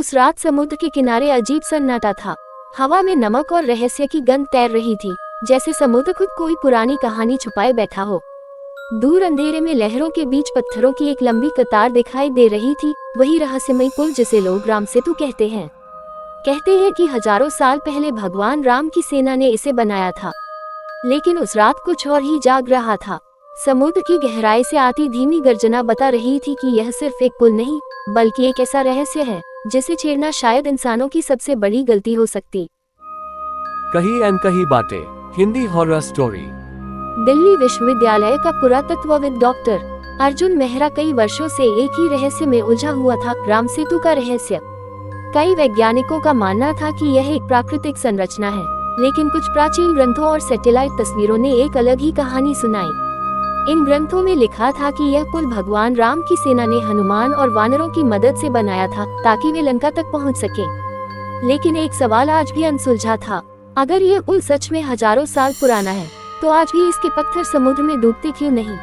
उस रात समुद्र के किनारे अजीब सन्नाटा था। हवा में नमक और रहस्य की गंध तैर रही थी, जैसे समुद्र खुद कोई पुरानी कहानी छुपाए बैठा हो। दूर अंधेरे में लहरों के बीच पत्थरों की एक लंबी कतार दिखाई दे रही थी, वही रहस्यमय पुल जिसे लोग राम सेतु कहते हैं। कहते हैं कि हजारों साल पहले भगवान राम की सेना ने इसे बनाया था। लेकिन उस रात कुछ और ही जाग रहा था। समुद्र की गहराई से आती धीमी गर्जना बता रही थी कि यह सिर्फ एक पुल नहीं, बल्कि एक ऐसा रहस्य है जिसे छेड़ना शायद इंसानों की सबसे बड़ी गलती हो सकती। कही अनकही बातें, हिंदी हॉरर स्टोरी। दिल्ली विश्वविद्यालय का पुरातत्वविद डॉक्टर अर्जुन मेहरा कई वर्षों से एक ही रहस्य में उलझा हुआ था, राम सेतु का रहस्य। कई वैज्ञानिकों का मानना था कि यह एक प्राकृतिक संरचना है, लेकिन कुछ प्राचीन ग्रंथों और सैटेलाइट तस्वीरों ने एक अलग ही कहानी सुनाई। इन ग्रंथों में लिखा था कि यह पुल भगवान राम की सेना ने हनुमान और वानरों की मदद से बनाया था, ताकि वे लंका तक पहुंच सके। लेकिन एक सवाल आज भी अनसुलझा था। अगर यह पुल सच में हजारों साल पुराना है, तो आज भी इसके पत्थर समुद्र में डूबते क्यों नहीं?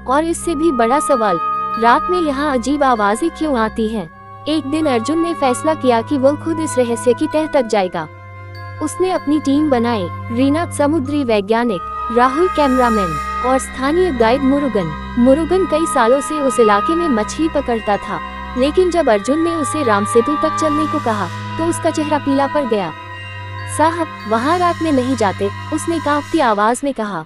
और इससे भी बड़ा सवाल, रात में यहाँ अजीब आवाजें क्यों आती हैं? एक दिन अर्जुन ने फैसला किया कि वो खुद इस रहस्य की तह तक जाएगा। उसने अपनी टीम बनाई, रीना समुद्री वैज्ञानिक, राहुल कैमरामैन और स्थानीय गाइड मुरुगन। मुरुगन कई सालों से उस इलाके में मछली पकड़ता था, लेकिन जब अर्जुन ने उसे राम सेतु तक चलने को कहा, तो उसका चेहरा पीला पड़ गया। साहब, वहाँ रात में नहीं जाते, उसने कांपती आवाज में कहा।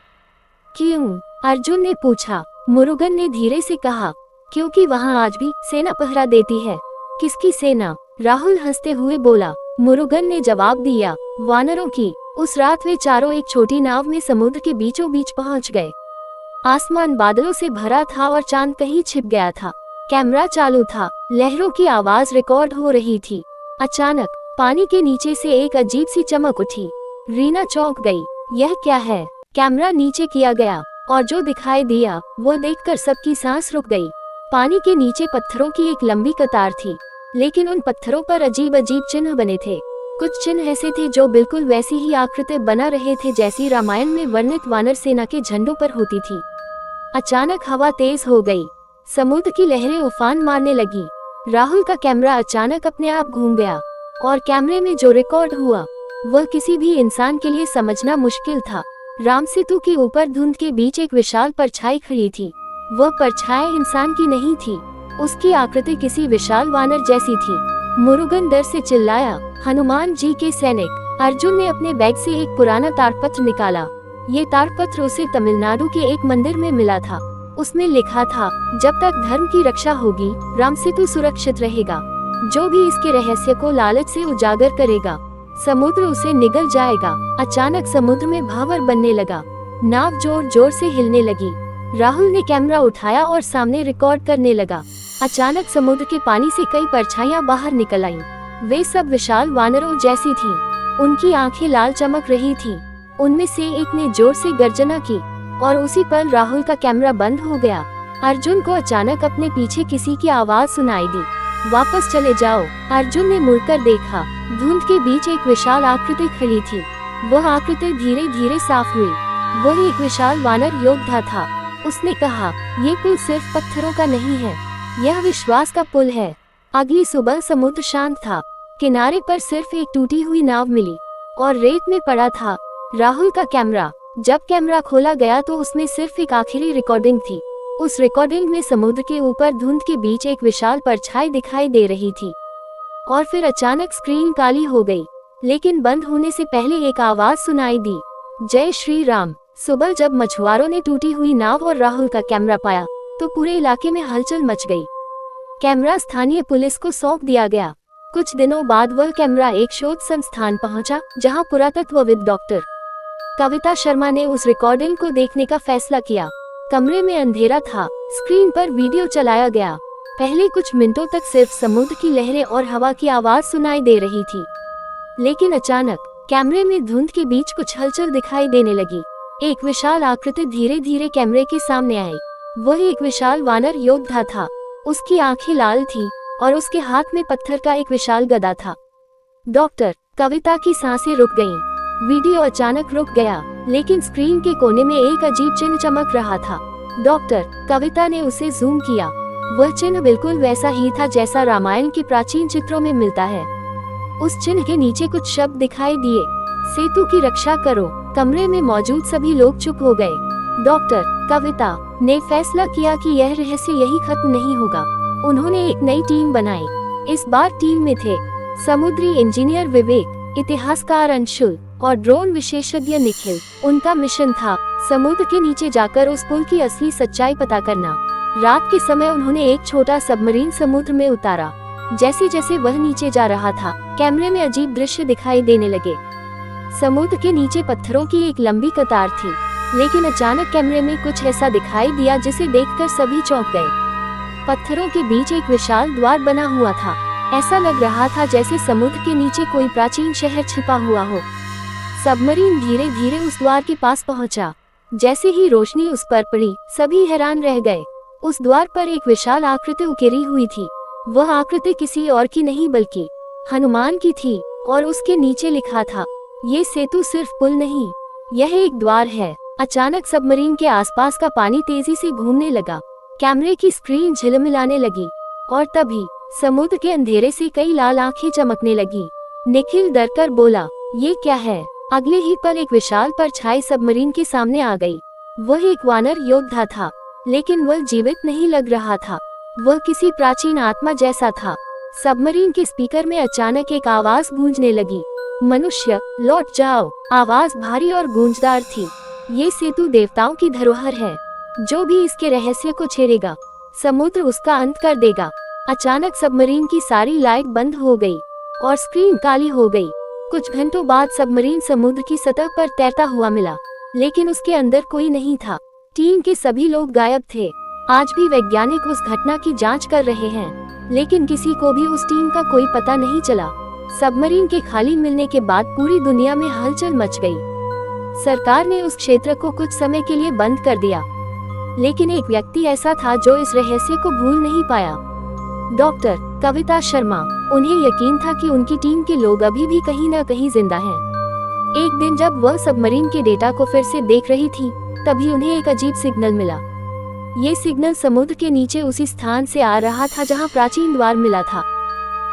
क्यों? अर्जुन ने पूछा। मुरुगन ने धीरे से कहा, क्योंकि वहाँ आज भी सेना पहरा देती है। किसकी सेना? राहुल हंसते हुए बोला। मुरुगन ने जवाब दिया, वानरों की। उस रात वे चारों एक छोटी नाव में समुद्र के बीचों बीच पहुंच गए। आसमान बादलों से भरा था और चांद कहीं छिप गया था। कैमरा चालू था, लहरों की आवाज रिकॉर्ड हो रही थी। अचानक पानी के नीचे से एक अजीब सी चमक उठी। रीना चौंक गई। यह क्या है? कैमरा नीचे किया गया और जो दिखाई दिया वो देखकर सबकी सांस रुक गई। पानी के नीचे पत्थरों की एक लंबी कतार थी, लेकिन उन पत्थरों पर अजीब अजीब चिन्ह बने थे। कुछ चिन्ह ऐसे थे जो बिल्कुल वैसी ही आकृति बना रहे थे जैसी रामायण में वर्णित वानर सेना के झंडों पर होती थी। अचानक हवा तेज हो गई, समुद्र की लहरें उफान मारने लगी। राहुल का कैमरा अचानक अपने आप घूम गया और कैमरे में जो रिकॉर्ड हुआ वह किसी भी इंसान के लिए समझना मुश्किल था। राम सेतु के ऊपर धुंध के बीच एक विशाल परछाई खड़ी थी। वह परछाई इंसान की नहीं थी, उसकी आकृति किसी विशाल वानर जैसी थी। मुरुगन डर से चिल्लाया, हनुमान जी के सैनिक। अर्जुन ने अपने बैग से एक पुराना ताड़पत्र निकाला। ये ताड़पत्र उसे तमिलनाडु के एक मंदिर में मिला था। उसमें लिखा था, जब तक धर्म की रक्षा होगी, राम सेतु सुरक्षित रहेगा। जो भी इसके रहस्य को लालच से उजागर करेगा, समुद्र उसे निगल जाएगा। अचानक समुद्र में भावर बनने लगा, नाव जोर जोर से हिलने लगी। राहुल ने कैमरा उठाया और सामने रिकॉर्ड करने लगा। अचानक समुद्र के पानी से कई परछाइयां बाहर निकल आईं। वे सब विशाल वानरों जैसी थीं। उनकी आंखें लाल चमक रही थीं। उनमें से एक ने जोर से गर्जना की और उसी पल राहुल का कैमरा बंद हो गया। अर्जुन को अचानक अपने पीछे किसी की आवाज सुनाई दी, वापस चले जाओ। अर्जुन ने मुड़कर देखा, धुंध के बीच एक विशाल आकृति खड़ी थी। वह आकृति धीरे धीरे साफ हुई। वह एक विशाल वानर योद्धा था। उसने कहा, ये पुल सिर्फ पत्थरों का नहीं है, यह विश्वास का पुल है। अगली सुबह समुद्र शांत था। किनारे पर सिर्फ एक टूटी हुई नाव मिली और रेत में पड़ा था राहुल का कैमरा। जब कैमरा खोला गया तो उसमें सिर्फ एक आखिरी रिकॉर्डिंग थी। उस रिकॉर्डिंग में समुद्र के ऊपर धुंध के बीच एक विशाल परछाई दिखाई दे रही थी। और फिर अचानक स्क्रीन काली हो गई, लेकिन बंद होने से पहले एक आवाज सुनाई दी, जय श्री राम। सुबह जब मछुआरों ने टूटी हुई नाव और राहुल का कैमरा पाया, तो पूरे इलाके में हलचल मच गई। कैमरा स्थानीय पुलिस को सौंप दिया गया। कुछ दिनों बाद वह कैमरा एक शोध संस्थान पहुंचा, जहां पुरातत्वविद डॉक्टर कविता शर्मा ने उस रिकॉर्डिंग को देखने का फैसला किया। कमरे में अंधेरा था, स्क्रीन पर वीडियो चलाया गया। पहले कुछ मिनटों तक सिर्फ समुद्र की लहरें और हवा की आवाज सुनाई दे रही थी, लेकिन अचानक कैमरे में धुंध के बीच कुछ हलचल दिखाई देने लगी। एक विशाल आकृति धीरे धीरे कैमरे के सामने आई। वह एक विशाल वानर योद्धा था। उसकी आंखें लाल थी और उसके हाथ में पत्थर का एक विशाल गदा था। डॉक्टर कविता की सांसें रुक गईं। वीडियो अचानक रुक गया, लेकिन स्क्रीन के कोने में एक अजीब चिन्ह चमक रहा था। डॉक्टर कविता ने उसे जूम किया। वह चिन्ह बिल्कुल वैसा ही था जैसा रामायण के प्राचीन चित्रों में मिलता है। उस चिन्ह के नीचे कुछ शब्द दिखाई दिए, सेतु की रक्षा करो। कमरे में मौजूद सभी लोग चुप हो गए। डॉक्टर कविता ने फैसला किया कि यह रहस्य यही खत्म नहीं होगा। उन्होंने एक नई टीम बनाई। इस बार टीम में थे समुद्री इंजीनियर विवेक, इतिहासकार अंशुल और ड्रोन विशेषज्ञ निखिल। उनका मिशन था समुद्र के नीचे जाकर उस पुल की असली सच्चाई पता करना। रात के समय उन्होंने एक छोटा सबमरीन समुद्र में उतारा। जैसे जैसे वह नीचे जा रहा था, कैमरे में अजीब दृश्य दिखाई देने लगे। समुद्र के नीचे पत्थरों की एक लंबी कतार थी, लेकिन अचानक कैमरे में कुछ ऐसा दिखाई दिया जिसे देखकर सभी चौंक गए। पत्थरों के बीच एक विशाल द्वार बना हुआ था। ऐसा लग रहा था जैसे समुद्र के नीचे कोई प्राचीन शहर छिपा हुआ हो। सबमरीन धीरे धीरे उस द्वार के पास पहुंचा। जैसे ही रोशनी उस पर पड़ी, सभी हैरान रह गए। उस द्वार पर एक विशाल आकृति उकेरी हुई थी। वह आकृति किसी और की नहीं बल्कि हनुमान की थी, और उसके नीचे लिखा था, ये सेतु सिर्फ पुल नहीं, यह एक द्वार है। अचानक सबमरीन के आसपास का पानी तेजी से घूमने लगा। कैमरे की स्क्रीन झिलमिलाने लगी, और तभी समुद्र के अंधेरे से कई लाल आंखें चमकने लगी। निखिल डरकर बोला, ये क्या है? अगले ही पल एक विशाल परछाई सबमरीन के सामने आ गई। वह एक वानर योद्धा था, लेकिन वह जीवित नहीं लग रहा था। वह किसी प्राचीन आत्मा जैसा था। सबमरीन के स्पीकर में अचानक एक आवाज गूंजने लगी, मनुष्य लौट जाओ। आवाज भारी और गूंजदार थी। ये सेतु देवताओं की धरोहर है। जो भी इसके रहस्य को छेड़ेगा, समुद्र उसका अंत कर देगा। अचानक सबमरीन की सारी लाइट बंद हो गई और स्क्रीन काली हो गई। कुछ घंटों बाद सबमरीन समुद्र की सतह पर तैरता हुआ मिला, लेकिन उसके अंदर कोई नहीं था। टीम के सभी लोग गायब थे। आज भी वैज्ञानिक उस घटना की जांच कर रहे हैं, लेकिन किसी को भी उस टीम का कोई पता नहीं चला। सबमरीन के खाली मिलने के बाद पूरी दुनिया में हलचल मच गई। सरकार ने उस क्षेत्र को कुछ समय के लिए बंद कर दिया, लेकिन एक व्यक्ति ऐसा था जो इस रहस्य को भूल नहीं पाया, डॉक्टर कविता शर्मा। उन्हें यकीन था कि उनकी टीम के लोग अभी भी कहीं न कहीं जिंदा हैं। एक दिन जब वह सबमरीन के डेटा को फिर से देख रही थी, तभी उन्हें एक अजीब सिग्नल मिला। ये सिग्नल समुद्र के नीचे उसी स्थान से आ रहा था जहां प्राचीन द्वार मिला था।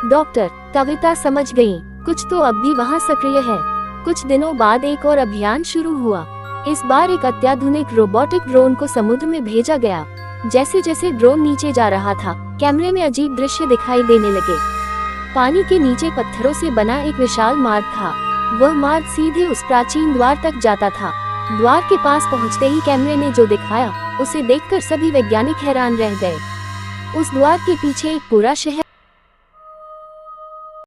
डॉक्टर कविता समझ गईं, कुछ तो अब भी वहां सक्रिय है। कुछ दिनों बाद एक और अभियान शुरू हुआ। इस बार एक अत्याधुनिक रोबोटिक ड्रोन को समुद्र में भेजा गया। जैसे जैसे ड्रोन नीचे जा रहा था, कैमरे में अजीब दृश्य दिखाई देने लगे। पानी के नीचे पत्थरों से बना एक विशाल मार्ग था। वह मार्ग सीधे उस प्राचीन द्वार तक जाता था। द्वार के पास पहुंचते ही कैमरे ने जो दिखाया, उसे देखकर सभी वैज्ञानिक हैरान रह गए। उस द्वार के पीछे एक पूरा शहर